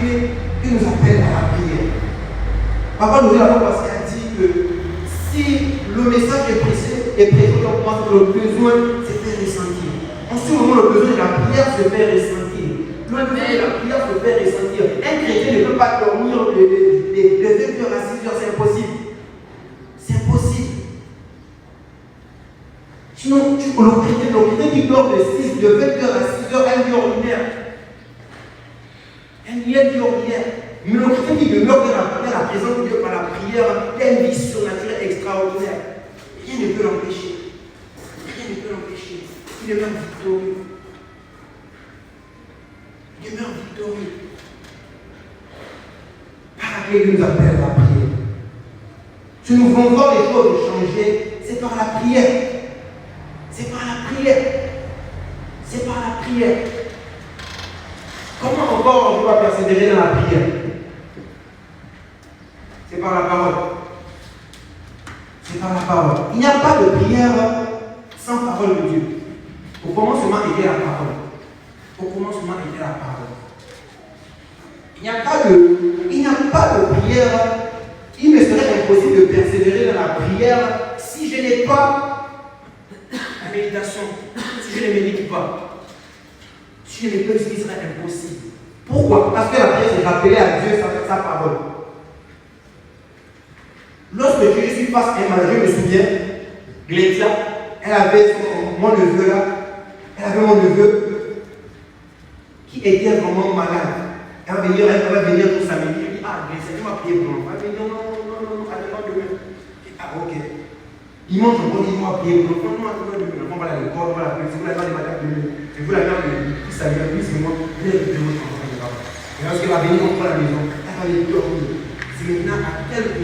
Dieu qui nous appelle à la prière. Papa nous dit la fois passée a dit que si le message est prêché, on pense que le besoin se fait ressentir. En ce moment, le besoin de la prière se fait ressentir. Le besoin de la prière se fait ressentir. Un chrétien ne peut pas dormir de 20h à 6h, c'est impossible. C'est impossible. Sinon, le chrétien qui dort de 20h à 6h, un vie ordinaire. Un vie ordinaire. Mais le chrétien qui demeure dans la présence de Dieu par la prière, il a une vie surnaturelle extraordinaire. Rien ne peut l'empêcher. Rien ne peut l'empêcher. Il demeure victorieux. Il demeure victorieux. Par laquelle il nous appelle à la prière. Si nous voulons voir les choses changer, c'est par la prière. C'est par la prière. C'est par la prière. Comment encore on doit persévérer dans la prière? C'est par la parole. C'est par la parole. Il n'y a pas de prière sans parole de Dieu. Au commencement était la parole. Au commencement était la parole. Il n'y a pas de prière. Il me serait impossible de persévérer dans la prière si je n'ai pas la méditation, si je ne médite pas. Si je ne peux, ce qui serait impossible. Pourquoi? Parce que la prière, c'est rappeler à Dieu sa parole. Lorsque je suis face à un malade, je me souviens, Glétia, elle avait mon neveu là, elle avait mon neveu qui était vraiment malade. Elle va venir pour samedi. Je dis, ah, Glétia, tu m'as prié pour moi. Elle va dire, non, attends demain. Ah, ok. Il mange encore, il m'a prié pour moi. Non, demain. On va à l'école, on va la si vous l'avez dans les demain. Je veux la faire de tout ça, lui, c'est moi. Viens de demain, et lorsqu'elle va venir, on prend la maison. Elle va aller dormir. C'est maintenant à quelques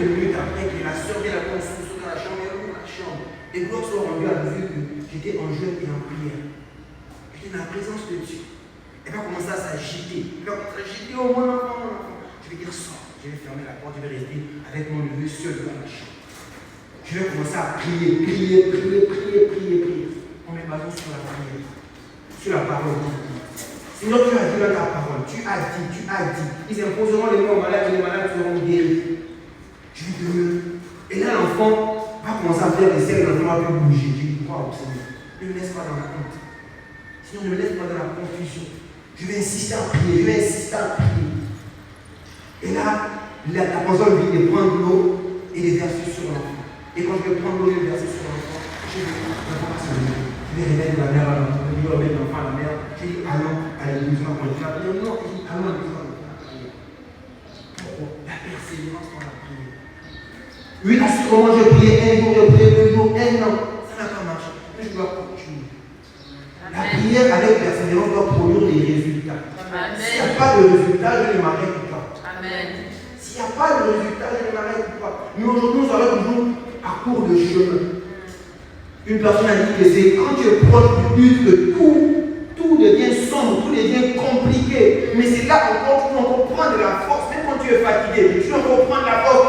minutes après que la soeur vient la construction dans la chambre, elle ouvre la chambre. Et gloire soit rendue à Dieu que j'étais en jeûne et en prière. J'étais dans la présence de Dieu. Elle va commencer à s'agiter. Elle va commencer à s'agiter au moins l'enfant. Je vais dire sors. Je vais fermer la porte, je vais rester avec mon neveu seul dans la chambre. Je vais commencer à prier. On met basé sur la prière. Sur la parole. Seigneur, tu as dit dans ta parole, tu as dit. Ils imposeront les mains aux malades et les malades seront guéris. Je vais demeurer. Et là, l'enfant va commencer à faire des scènes, l'enfant va plus bouger. Je dis, waouh, Seigneur, ne me laisse pas dans la honte. Seigneur, ne me laisse pas dans la confusion. Je vais insister à prier. Et là, la console vient de prendre l'eau et les verser sur l'enfant. Et quand je vais prendre l'eau et les verser sur l'enfant, je vais remettre la mère à l'enfant. Je vais remettre l'enfant à la mère. Je dis, allons à l'église, on va continuer à prier. Non, je dis, allons à l'église, on va prier. Pourquoi? La persévérance dans la prière. Oui, à ce moment, je priais un jour, je priais 2 jours, 1 an. Ça n'a pas marché. Mais je dois continuer. La prière avec persévérance doit produire des résultats. S'il n'y a pas de résultat, je ne m'arrête pas. Amen. S'il n'y a pas de résultat, je ne m'arrête pas. Mais aujourd'hui, nous allons toujours à court de chemin. Une personne a dit que c'est quand tu es proche du but que tout devient sombre, tout devient compliqué. Mais c'est là encore où on comprend de la force. Même quand tu es fatigué, tu dois comprendre la force.